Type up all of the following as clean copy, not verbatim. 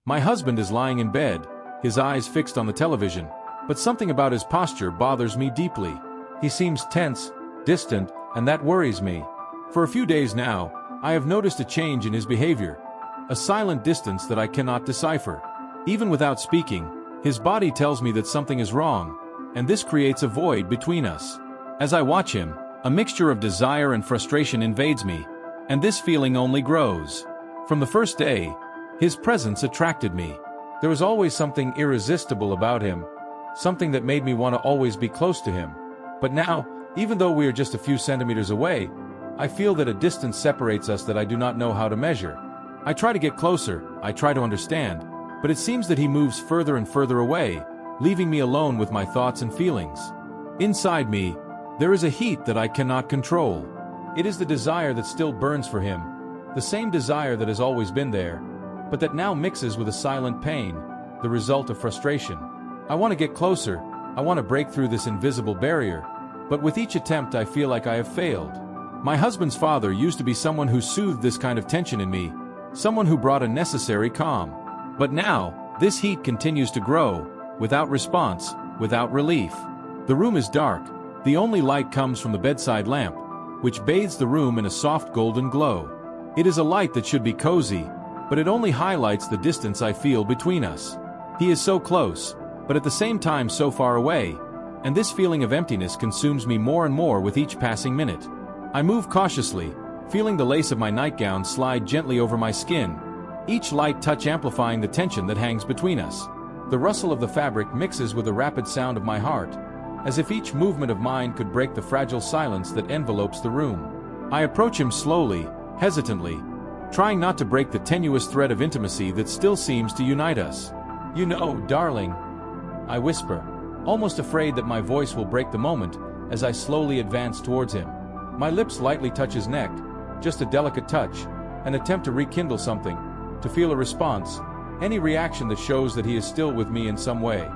My husband is lying in bed, his eyes fixed on the television, but something about his posture bothers me deeply. He seems tense, distant, and that worries me. For a few days now, I have noticed a change in his behavior, a silent distance that I cannot decipher. Even without speaking, his body tells me that something is wrong, and this creates a void between us. As I watch him, a mixture of desire and frustration invades me, and this feeling only grows. From the first day, his presence attracted me. There was always something irresistible about him, something that made me want to always be close to him. But now, even though we are just a few centimeters away, I feel that a distance separates us that I do not know how to measure. I try to get closer, I try to understand, but it seems that he moves further and further away, leaving me alone with my thoughts and feelings. Inside me, there is a heat that I cannot control. It is the desire that still burns for him, the same desire that has always been there, but that now mixes with a silent pain, the result of frustration. I want to get closer, I want to break through this invisible barrier, but with each attempt I feel like I have failed. My husband's father used to be someone who soothed this kind of tension in me, someone who brought a necessary calm. But now, this heat continues to grow, without response, without relief. The room is dark, the only light comes from the bedside lamp, which bathes the room in a soft golden glow. It is a light that should be cozy, but it only highlights the distance I feel between us. He is so close, but at the same time so far away, and this feeling of emptiness consumes me more and more with each passing minute. I move cautiously, feeling the lace of my nightgown slide gently over my skin, each light touch amplifying the tension that hangs between us. The rustle of the fabric mixes with the rapid sound of my heart, as if each movement of mine could break the fragile silence that envelopes the room. I approach him slowly, hesitantly, trying not to break the tenuous thread of intimacy that still seems to unite us. "You know, darling," I whisper, almost afraid that my voice will break the moment as I slowly advance towards him. My lips lightly touch his neck, just a delicate touch, an attempt to rekindle something, to feel a response, any reaction that shows that he is still with me in some way.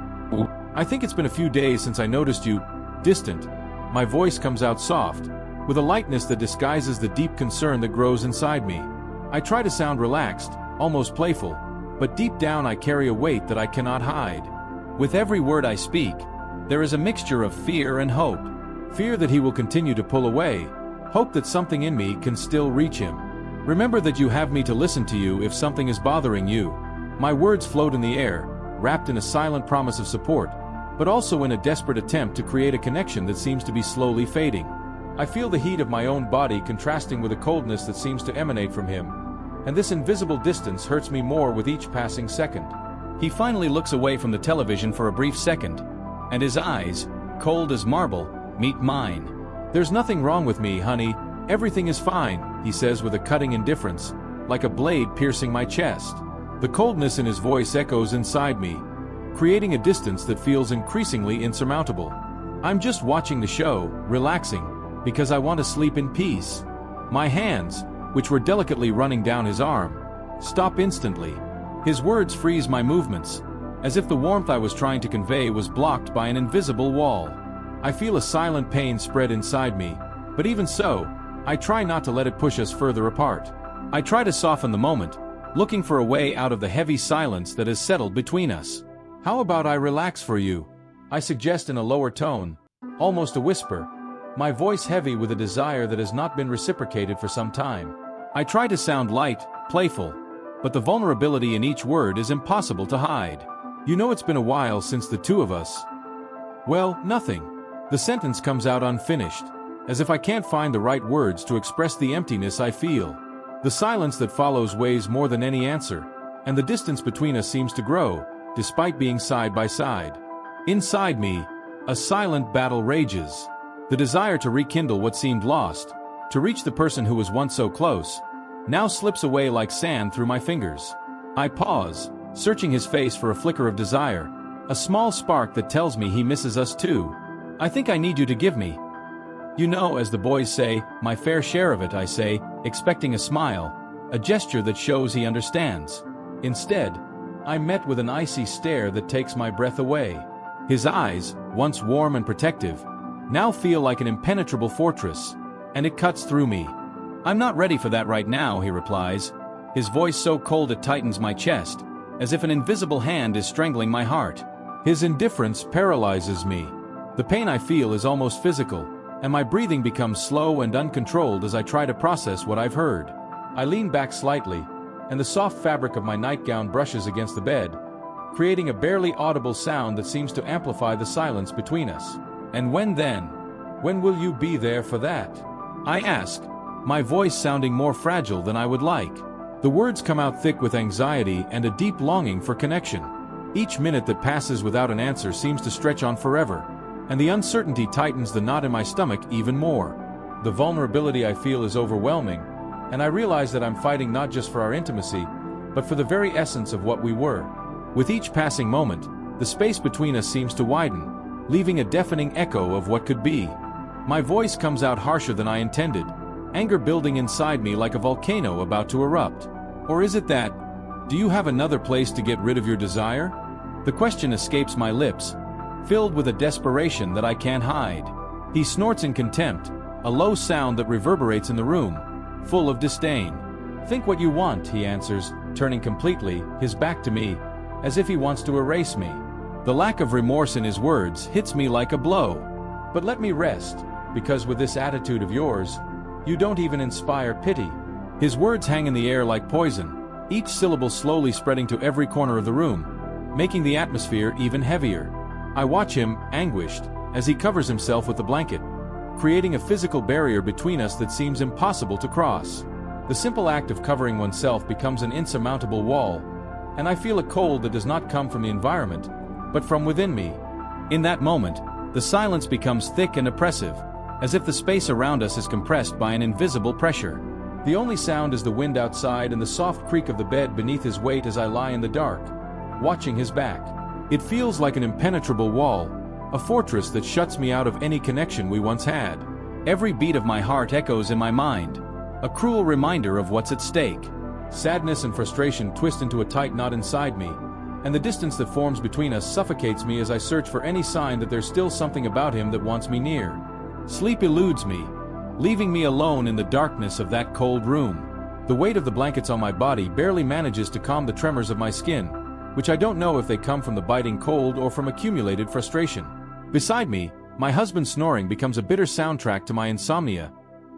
"I think it's been a few days since I noticed you distant." My voice comes out soft, with a lightness that disguises the deep concern that grows inside me. I try to sound relaxed, almost playful, but deep down I carry a weight that I cannot hide. With every word I speak, there is a mixture of fear and hope. Fear that he will continue to pull away, hope that something in me can still reach him. "Remember that you have me to listen to you if something is bothering you." My words float in the air, wrapped in a silent promise of support, but also in a desperate attempt to create a connection that seems to be slowly fading. I feel the heat of my own body contrasting with a coldness that seems to emanate from him, and this invisible distance hurts me more with each passing second. He finally looks away from the television for a brief second, and his eyes, cold as marble, meet mine. "There's nothing wrong with me, honey. Everything is fine," he says with a cutting indifference, like a blade piercing my chest. The coldness in his voice echoes inside me, creating a distance that feels increasingly insurmountable. I'm just watching the show, relaxing, because I want to sleep in peace. My hands, which were delicately running down his arm, stop instantly. His words freeze my movements, as if the warmth I was trying to convey was blocked by an invisible wall. I feel a silent pain spread inside me, but even so, I try not to let it push us further apart. I try to soften the moment, looking for a way out of the heavy silence that has settled between us. "How about I relax for you?" I suggest in a lower tone, almost a whisper, my voice heavy with a desire that has not been reciprocated for some time. I try to sound light, playful, but the vulnerability in each word is impossible to hide. "You know, it's been a while since the two of us." "Well, nothing." The sentence comes out unfinished, as if I can't find the right words to express the emptiness I feel. The silence that follows weighs more than any answer, and the distance between us seems to grow, despite being side by side. Inside me, a silent battle rages. The desire to rekindle what seemed lost, to reach the person who was once so close, now slips away like sand through my fingers. I pause, searching his face for a flicker of desire, a small spark that tells me he misses us too. "I think I need you to give me, you know, as the boys say, my fair share of it," I say, expecting a smile, a gesture that shows he understands. Instead, I'm met with an icy stare that takes my breath away. His eyes, once warm and protective, now feel like an impenetrable fortress, and it cuts through me. "I'm not ready for that right now," he replies, his voice so cold it tightens my chest, as if an invisible hand is strangling my heart. His indifference paralyzes me. The pain I feel is almost physical, and my breathing becomes slow and uncontrolled as I try to process what I've heard. I lean back slightly, and the soft fabric of my nightgown brushes against the bed, creating a barely audible sound that seems to amplify the silence between us. "And when then? When will you be there for that?" I ask, my voice sounding more fragile than I would like. The words come out thick with anxiety and a deep longing for connection. Each minute that passes without an answer seems to stretch on forever, and the uncertainty tightens the knot in my stomach even more. The vulnerability I feel is overwhelming, and I realize that I'm fighting not just for our intimacy, but for the very essence of what we were. With each passing moment, the space between us seems to widen, leaving a deafening echo of what could be. My voice comes out harsher than I intended, anger building inside me like a volcano about to erupt. Or is it that? Do you have another place to get rid of your desire? The question escapes my lips, filled with a desperation that I can't hide. He snorts in contempt, a low sound that reverberates in the room, full of disdain. "Think what you want," he answers, turning completely, his back to me, as if he wants to erase me. The lack of remorse in his words hits me like a blow. "But let me rest, because with this attitude of yours, you don't even inspire pity." His words hang in the air like poison, each syllable slowly spreading to every corner of the room, making the atmosphere even heavier. I watch him, anguished, as he covers himself with the blanket, creating a physical barrier between us that seems impossible to cross. The simple act of covering oneself becomes an insurmountable wall, and I feel a cold that does not come from the environment, but from within me. In that moment, the silence becomes thick and oppressive, as if the space around us is compressed by an invisible pressure. The only sound is the wind outside and the soft creak of the bed beneath his weight as I lie in the dark, watching his back. It feels like an impenetrable wall, a fortress that shuts me out of any connection we once had. Every beat of my heart echoes in my mind, a cruel reminder of what's at stake. Sadness and frustration twist into a tight knot inside me, and the distance that forms between us suffocates me as I search for any sign that there's still something about him that wants me near. Sleep eludes me, leaving me alone in the darkness of that cold room. The weight of the blankets on my body barely manages to calm the tremors of my skin, which I don't know if they come from the biting cold or from accumulated frustration. Beside me, my husband's snoring becomes a bitter soundtrack to my insomnia,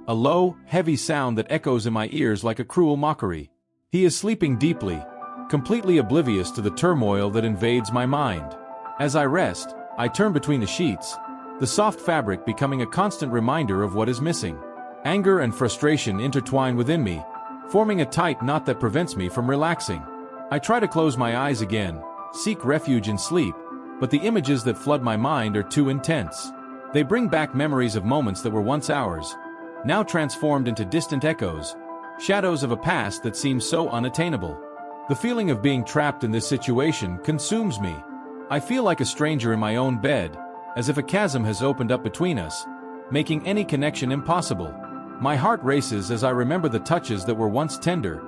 a low, heavy sound that echoes in my ears like a cruel mockery. He is sleeping deeply, completely oblivious to the turmoil that invades my mind. As I rest, I turn between the sheets, the soft fabric becoming a constant reminder of what is missing. Anger and frustration intertwine within me, forming a tight knot that prevents me from relaxing. I try to close my eyes again, seek refuge in sleep, but the images that flood my mind are too intense. They bring back memories of moments that were once ours, now transformed into distant echoes, shadows of a past that seems so unattainable. The feeling of being trapped in this situation consumes me. I feel like a stranger in my own bed, as if a chasm has opened up between us, making any connection impossible. My heart races as I remember the touches that were once tender,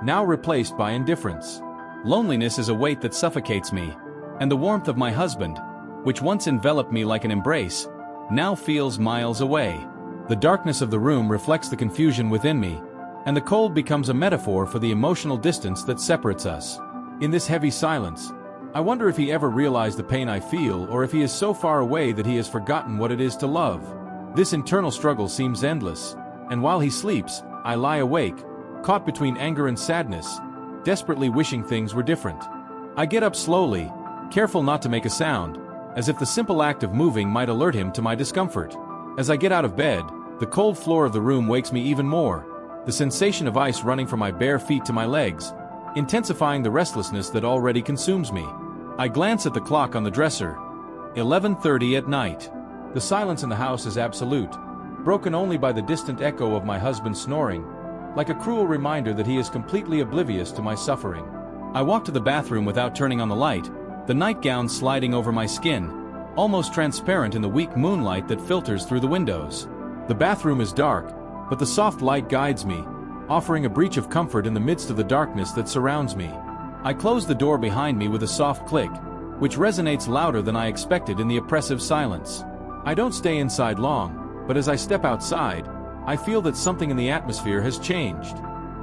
now replaced by indifference. Loneliness is a weight that suffocates me, and the warmth of my husband, which once enveloped me like an embrace, now feels miles away. The darkness of the room reflects the confusion within me, and the cold becomes a metaphor for the emotional distance that separates us. In this heavy silence, I wonder if he ever realized the pain I feel, or if he is so far away that he has forgotten what it is to love. This internal struggle seems endless, and while he sleeps, I lie awake, caught between anger and sadness, desperately wishing things were different. I get up slowly, careful not to make a sound, as if the simple act of moving might alert him to my discomfort. As I get out of bed, the cold floor of the room wakes me even more, the sensation of ice running from my bare feet to my legs, intensifying the restlessness that already consumes me. I glance at the clock on the dresser. 11:30 at night. The silence in the house is absolute, broken only by the distant echo of my husband's snoring, like a cruel reminder that he is completely oblivious to my suffering. I walk to the bathroom without turning on the light, the nightgown sliding over my skin, almost transparent in the weak moonlight that filters through the windows. The bathroom is dark, but the soft light guides me, offering a breach of comfort in the midst of the darkness that surrounds me. I close the door behind me with a soft click, which resonates louder than I expected in the oppressive silence. I don't stay inside long, but as I step outside, I feel that something in the atmosphere has changed.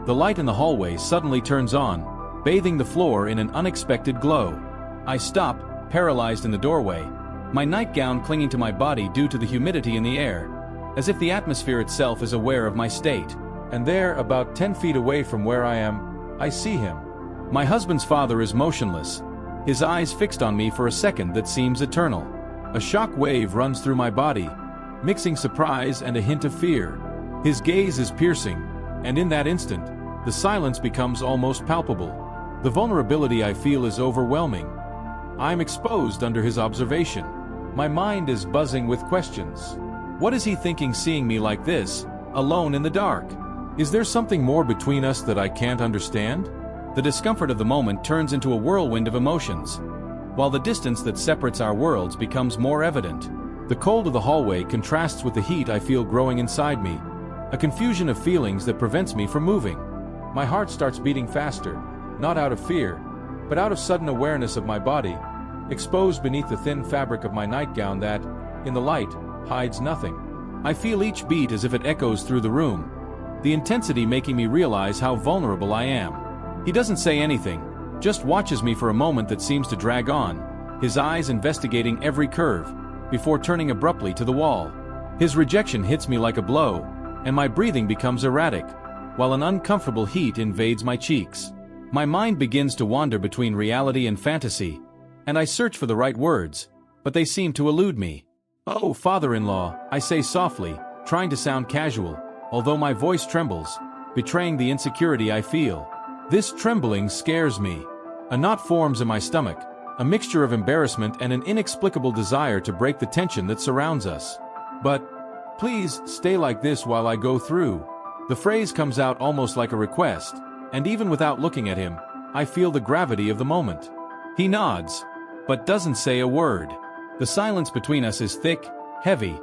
The light in the hallway suddenly turns on, bathing the floor in an unexpected glow. I stop, paralyzed in the doorway, my nightgown clinging to my body due to the humidity in the air, as if the atmosphere itself is aware of my state. And there, about 10 feet away from where I am, I see him. My husband's father is motionless, his eyes fixed on me for a second that seems eternal. A shock wave runs through my body, mixing surprise and a hint of fear. His gaze is piercing, and in that instant, the silence becomes almost palpable. The vulnerability I feel is overwhelming. I'm exposed under his observation. My mind is buzzing with questions. What is he thinking seeing me like this, alone in the dark? Is there something more between us that I can't understand? The discomfort of the moment turns into a whirlwind of emotions, while the distance that separates our worlds becomes more evident. The cold of the hallway contrasts with the heat I feel growing inside me, a confusion of feelings that prevents me from moving. My heart starts beating faster, not out of fear, but out of sudden awareness of my body, exposed beneath the thin fabric of my nightgown that, in the light, hides nothing. I feel each beat as if it echoes through the room, the intensity making me realize how vulnerable I am. He doesn't say anything, just watches me for a moment that seems to drag on, his eyes investigating every curve, before turning abruptly to the wall. His rejection hits me like a blow, and my breathing becomes erratic, while an uncomfortable heat invades my cheeks. My mind begins to wander between reality and fantasy, and I search for the right words, but they seem to elude me. "Oh, father-in-law," I say softly, trying to sound casual, although my voice trembles, betraying the insecurity I feel. This trembling scares me. A knot forms in my stomach, a mixture of embarrassment and an inexplicable desire to break the tension that surrounds us. "But, please, stay like this while I go through." The phrase comes out almost like a request, and even without looking at him, I feel the gravity of the moment. He nods, but doesn't say a word. The silence between us is thick, heavy,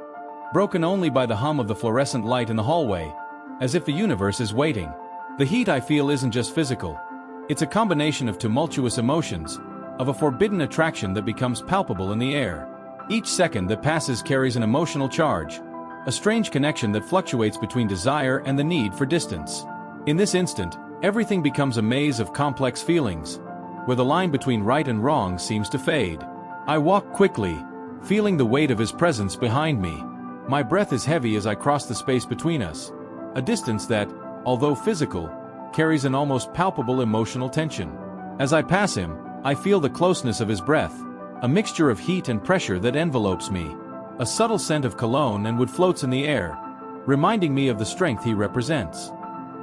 broken only by the hum of the fluorescent light in the hallway, as if the universe is waiting. The heat I feel isn't just physical. It's a combination of tumultuous emotions, of a forbidden attraction that becomes palpable in the air. Each second that passes carries an emotional charge, a strange connection that fluctuates between desire and the need for distance. In this instant, everything becomes a maze of complex feelings, where the line between right and wrong seems to fade. I walk quickly, feeling the weight of his presence behind me. My breath is heavy as I cross the space between us, a distance that, although physical, carries an almost palpable emotional tension. As I pass him, I feel the closeness of his breath, a mixture of heat and pressure that envelopes me. A subtle scent of cologne and wood floats in the air, reminding me of the strength he represents.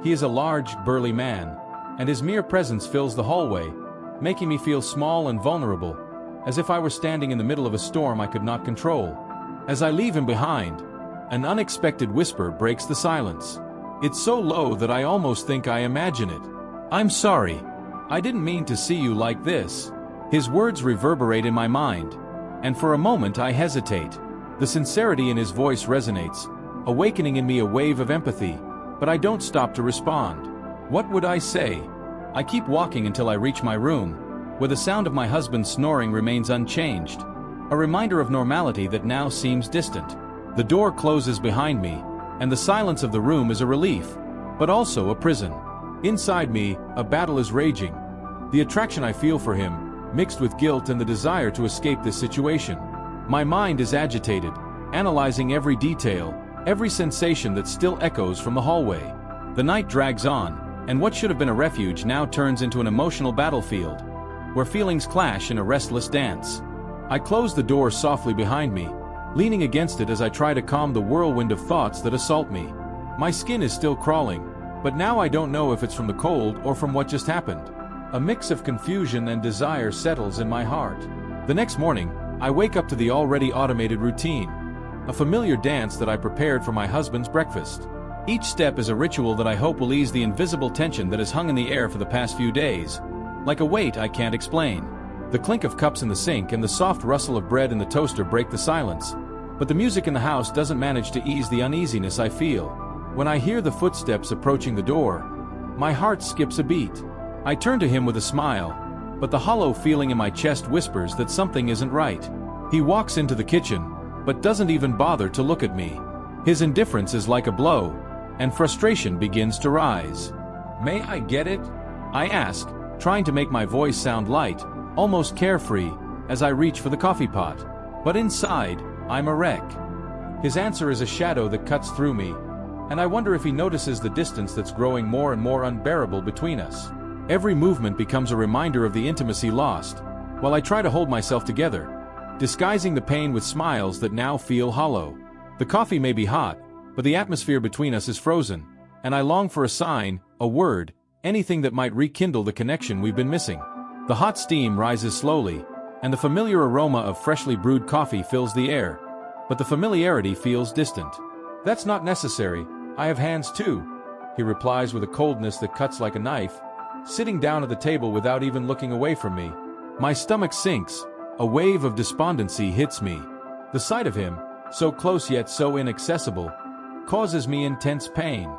He is a large, burly man, and his mere presence fills the hallway, making me feel small and vulnerable, as if I were standing in the middle of a storm I could not control. As I leave him behind, an unexpected whisper breaks the silence. It's so low that I almost think I imagine it. "I'm sorry. I didn't mean to see you like this." His words reverberate in my mind, and for a moment I hesitate. The sincerity in his voice resonates, awakening in me a wave of empathy, but I don't stop to respond. What would I say? I keep walking until I reach my room, where the sound of my husband's snoring remains unchanged, a reminder of normality that now seems distant. The door closes behind me, and the silence of the room is a relief, but also a prison. Inside me, a battle is raging. The attraction I feel for him, mixed with guilt and the desire to escape this situation. My mind is agitated, analyzing every detail, every sensation that still echoes from the hallway. The night drags on, and what should have been a refuge now turns into an emotional battlefield, where feelings clash in a restless dance. I close the door softly behind me, leaning against it as I try to calm the whirlwind of thoughts that assault me. My skin is still crawling, but now I don't know if it's from the cold or from what just happened. A mix of confusion and desire settles in my heart. The next morning, I wake up to the already automated routine, a familiar dance that I prepared for my husband's breakfast. Each step is a ritual that I hope will ease the invisible tension that has hung in the air for the past few days, like a weight I can't explain. The clink of cups in the sink and the soft rustle of bread in the toaster break the silence, but the music in the house doesn't manage to ease the uneasiness I feel. When I hear the footsteps approaching the door, my heart skips a beat. I turn to him with a smile, but the hollow feeling in my chest whispers that something isn't right. He walks into the kitchen, but doesn't even bother to look at me. His indifference is like a blow, and frustration begins to rise. "May I get it?" I ask, trying to make my voice sound light, almost carefree, as I reach for the coffee pot. But inside, I'm a wreck. His answer is a shadow that cuts through me, and I wonder if he notices the distance that's growing more and more unbearable between us. Every movement becomes a reminder of the intimacy lost, while I try to hold myself together, disguising the pain with smiles that now feel hollow. The coffee may be hot, but the atmosphere between us is frozen, and I long for a sign, a word, anything that might rekindle the connection we've been missing. The hot steam rises slowly, and the familiar aroma of freshly brewed coffee fills the air, but the familiarity feels distant. "That's not necessary, I have hands too," he replies with a coldness that cuts like a knife, sitting down at the table without even looking away from me. My stomach sinks, a wave of despondency hits me. The sight of him, so close yet so inaccessible, causes me intense pain.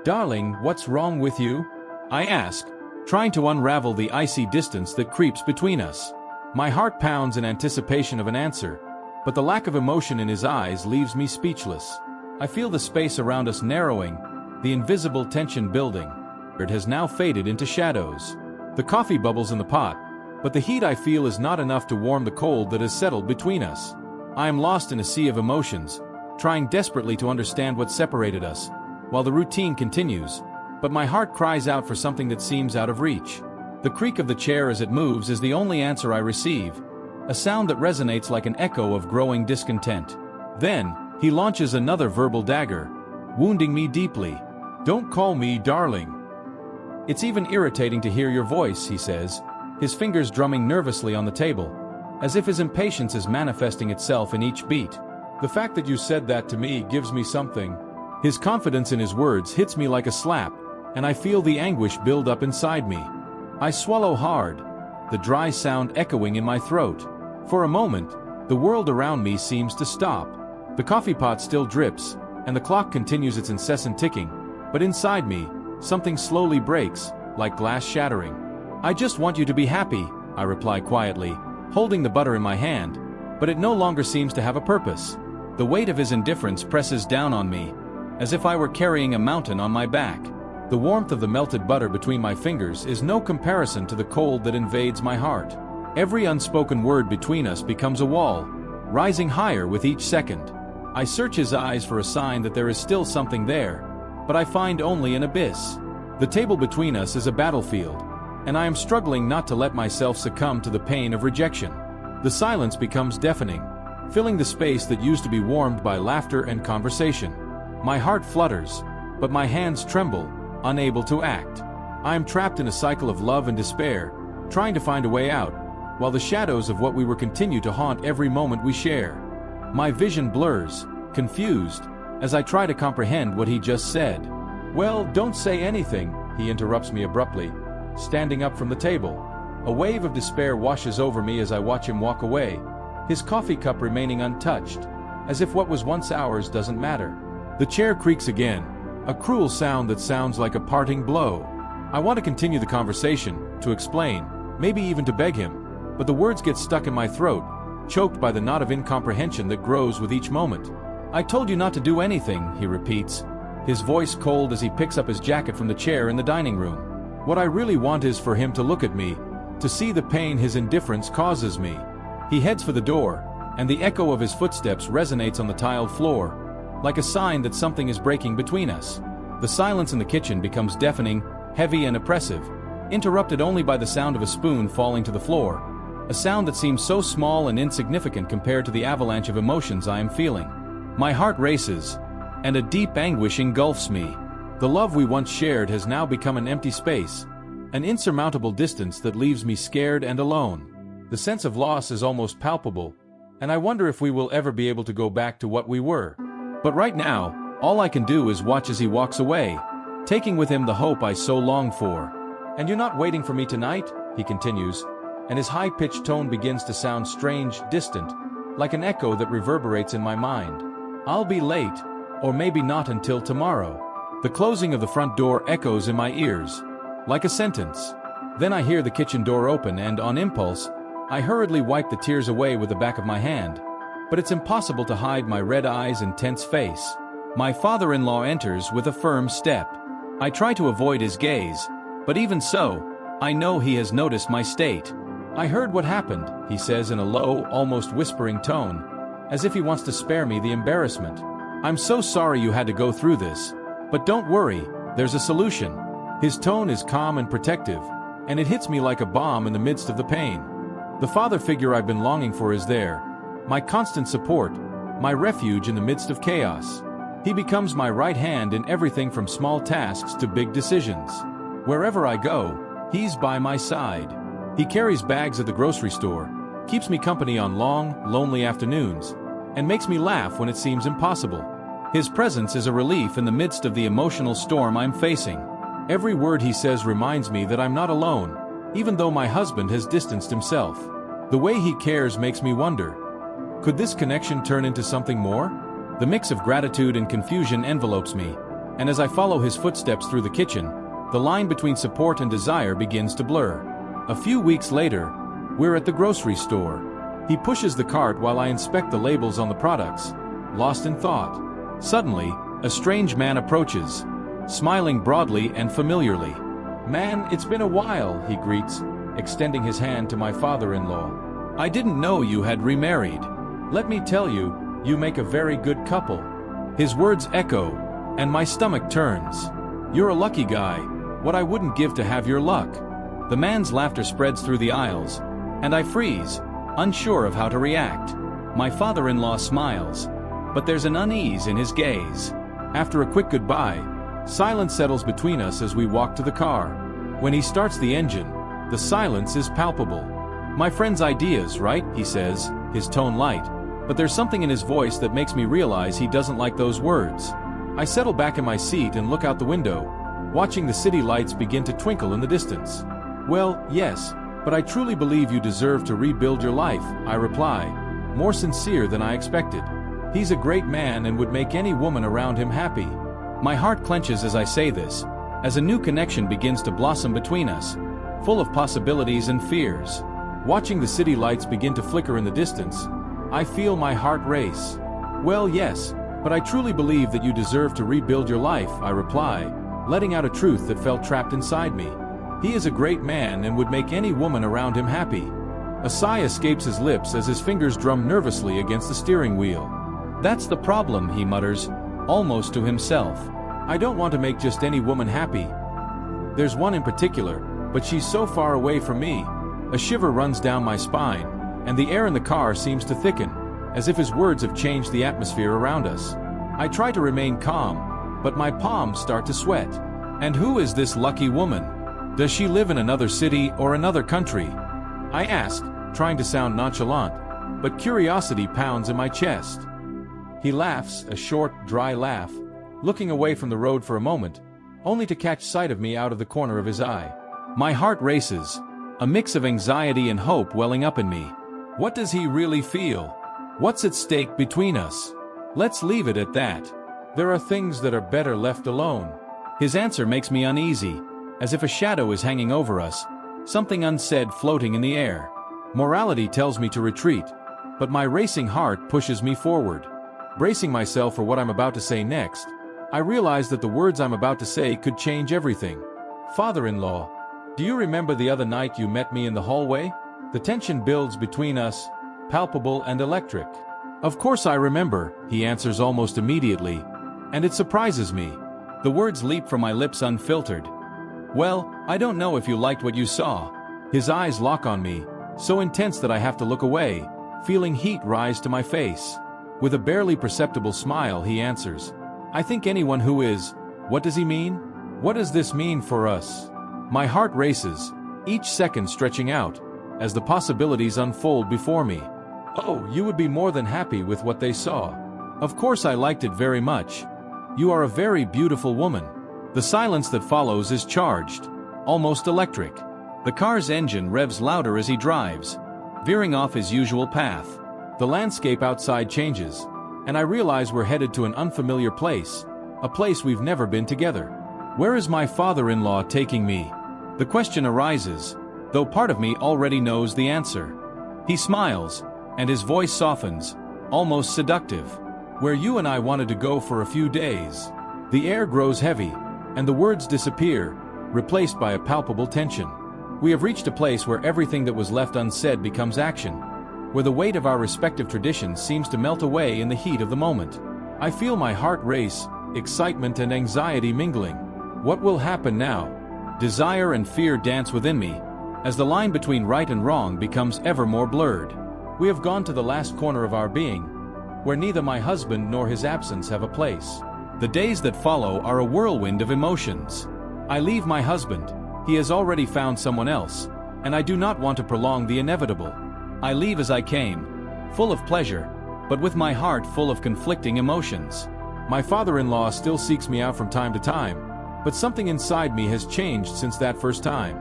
"Darling, what's wrong with you?" I ask, trying to unravel the icy distance that creeps between us. My heart pounds in anticipation of an answer, but the lack of emotion in his eyes leaves me speechless. I feel the space around us narrowing, the invisible tension building. It has now faded into shadows. The coffee bubbles in the pot, but the heat I feel is not enough to warm the cold that has settled between us. I am lost in a sea of emotions, trying desperately to understand what separated us, while the routine continues, but my heart cries out for something that seems out of reach. The creak of the chair as it moves is the only answer I receive, a sound that resonates like an echo of growing discontent. Then, he launches another verbal dagger, wounding me deeply. "Don't call me darling. It's even irritating to hear your voice," he says, his fingers drumming nervously on the table, as if his impatience is manifesting itself in each beat. "The fact that you said that to me gives me something." His confidence in his words hits me like a slap, and I feel the anguish build up inside me. I swallow hard, the dry sound echoing in my throat. For a moment, the world around me seems to stop. The coffee pot still drips, and the clock continues its incessant ticking, but inside me, something slowly breaks, like glass shattering. "I just want you to be happy," I reply quietly, holding the butter in my hand, but it no longer seems to have a purpose. The weight of his indifference presses down on me, as if I were carrying a mountain on my back. The warmth of the melted butter between my fingers is no comparison to the cold that invades my heart. Every unspoken word between us becomes a wall, rising higher with each second. I search his eyes for a sign that there is still something there, but I find only an abyss. The table between us is a battlefield, and I am struggling not to let myself succumb to the pain of rejection. The silence becomes deafening, filling the space that used to be warmed by laughter and conversation. My heart flutters, but my hands tremble, unable to act. I am trapped in a cycle of love and despair, trying to find a way out, while the shadows of what we were continue to haunt every moment we share. My vision blurs, confused, as I try to comprehend what he just said. "Well, don't say anything," he interrupts me abruptly, standing up from the table. A wave of despair washes over me as I watch him walk away, his coffee cup remaining untouched, as if what was once ours doesn't matter. The chair creaks again, a cruel sound that sounds like a parting blow. I want to continue the conversation, to explain, maybe even to beg him, but the words get stuck in my throat, choked by the knot of incomprehension that grows with each moment. "I told you not to do anything," he repeats, his voice cold as he picks up his jacket from the chair in the dining room. What I really want is for him to look at me, to see the pain his indifference causes me. He heads for the door, and the echo of his footsteps resonates on the tiled floor, like a sign that something is breaking between us. The silence in the kitchen becomes deafening, heavy and oppressive, interrupted only by the sound of a spoon falling to the floor, a sound that seems so small and insignificant compared to the avalanche of emotions I am feeling. My heart races, and a deep anguish engulfs me. The love we once shared has now become an empty space, an insurmountable distance that leaves me scared and alone. The sense of loss is almost palpable, and I wonder if we will ever be able to go back to what we were. But right now, all I can do is watch as he walks away, taking with him the hope I so long for. "And you're not waiting for me tonight?" he continues, and his high-pitched tone begins to sound strange, distant, like an echo that reverberates in my mind. "I'll be late, or maybe not until tomorrow." The closing of the front door echoes in my ears, like a sentence. Then I hear the kitchen door open and, on impulse, I hurriedly wipe the tears away with the back of my hand. But it's impossible to hide my red eyes and tense face. My father-in-law enters with a firm step. I try to avoid his gaze, but even so, I know he has noticed my state. I heard what happened, he says in a low, almost whispering tone, as if he wants to spare me the embarrassment. I'm so sorry you had to go through this. But don't worry, there's a solution. His tone is calm and protective, and it hits me like a bomb in the midst of the pain. The father figure I've been longing for is there, my constant support, my refuge in the midst of chaos. He becomes my right hand in everything from small tasks to big decisions. Wherever I go, he's by my side. He carries bags at the grocery store, keeps me company on long, lonely afternoons, and makes me laugh when it seems impossible. His presence is a relief in the midst of the emotional storm I'm facing. Every word he says reminds me that I'm not alone, even though my husband has distanced himself. The way he cares makes me wonder, could this connection turn into something more? The mix of gratitude and confusion envelopes me, and as I follow his footsteps through the kitchen, the line between support and desire begins to blur. A few weeks later, we're at the grocery store. He pushes the cart while I inspect the labels on the products, lost in thought. Suddenly, a strange man approaches, smiling broadly and familiarly. "Man, it's been a while," he greets, extending his hand to my father-in-law. "I didn't know you had remarried. Let me tell you, you make a very good couple." His words echo, and my stomach turns. "You're a lucky guy. What I wouldn't give to have your luck." The man's laughter spreads through the aisles, and I freeze, unsure of how to react. My father-in-law smiles, but there's an unease in his gaze. After a quick goodbye, silence settles between us as we walk to the car. When he starts the engine, the silence is palpable. "My friend's ideas, right?" he says, his tone light, but there's something in his voice that makes me realize he doesn't like those words. I settle back in my seat and look out the window, watching the city lights begin to twinkle in the distance. "Well, yes, but I truly believe you deserve to rebuild your life," I reply, more sincere than I expected. "He's a great man and would make any woman around him happy." My heart clenches as I say this, as a new connection begins to blossom between us, full of possibilities and fears. Watching the city lights begin to flicker in the distance, I feel my heart race. "Well, yes, but I truly believe that you deserve to rebuild your life," I reply, letting out a truth that felt trapped inside me. "He is a great man and would make any woman around him happy." A sigh escapes his lips as his fingers drum nervously against the steering wheel. "That's the problem," he mutters, almost to himself. "I don't want to make just any woman happy. There's one in particular, but she's so far away from me." A shiver runs down my spine, and the air in the car seems to thicken, as if his words have changed the atmosphere around us. I try to remain calm, but my palms start to sweat. "And who is this lucky woman? Does she live in another city or another country?" I ask, trying to sound nonchalant, but curiosity pounds in my chest. He laughs, a short, dry laugh, looking away from the road for a moment, only to catch sight of me out of the corner of his eye. My heart races, a mix of anxiety and hope welling up in me. What does he really feel? What's at stake between us? Let's leave it at that. There are things that are better left alone. His answer makes me uneasy, as if a shadow is hanging over us, something unsaid floating in the air. Morality tells me to retreat, but my racing heart pushes me forward. Bracing myself for what I'm about to say next, I realize that the words I'm about to say could change everything. "Father-in-law, do you remember the other night you met me in the hallway? The tension builds between us, palpable and electric." "Of course I remember," he answers almost immediately, and it surprises me. The words leap from my lips unfiltered. "Well, I don't know if you liked what you saw." His eyes lock on me, so intense that I have to look away, feeling heat rise to my face. With a barely perceptible smile, he answers, "I think anyone who is." What does he mean? What does this mean for us? My heart races, each second stretching out, as the possibilities unfold before me. "Oh, you would be more than happy with what they saw." "Of course I liked it very much. You are a very beautiful woman." The silence that follows is charged, almost electric. The car's engine revs louder as he drives, veering off his usual path. The landscape outside changes, and I realize we're headed to an unfamiliar place, a place we've never been together. Where is my father-in-law taking me? The question arises, though part of me already knows the answer. He smiles, and his voice softens, almost seductive. "Where you and I wanted to go for a few days." The air grows heavy, and the words disappear, replaced by a palpable tension. We have reached a place where everything that was left unsaid becomes action, where the weight of our respective traditions seems to melt away in the heat of the moment. I feel my heart race, excitement and anxiety mingling. What will happen now? Desire and fear dance within me, as the line between right and wrong becomes ever more blurred. We have gone to the last corner of our being, where neither my husband nor his absence have a place. The days that follow are a whirlwind of emotions. I leave my husband. He has already found someone else, and I do not want to prolong the inevitable. I leave as I came, full of pleasure, but with my heart full of conflicting emotions. My father-in-law still seeks me out from time to time, but something inside me has changed since that first time.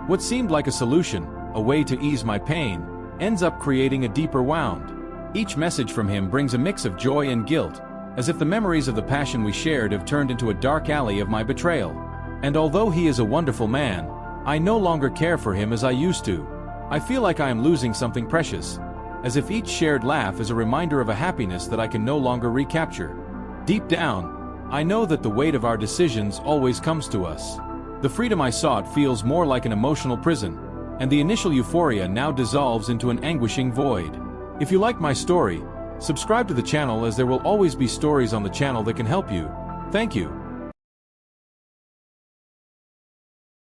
What seemed like a solution, a way to ease my pain, ends up creating a deeper wound. Each message from him brings a mix of joy and guilt, as if the memories of the passion we shared have turned into a dark alley of my betrayal. And although he is a wonderful man, I no longer care for him as I used to. I feel like I am losing something precious, as if each shared laugh is a reminder of a happiness that I can no longer recapture. Deep down, I know that the weight of our decisions always comes to us. The freedom I sought feels more like an emotional prison, and the initial euphoria now dissolves into an anguishing void. If you like my story, subscribe to the channel, as there will always be stories on the channel that can help you. Thank you.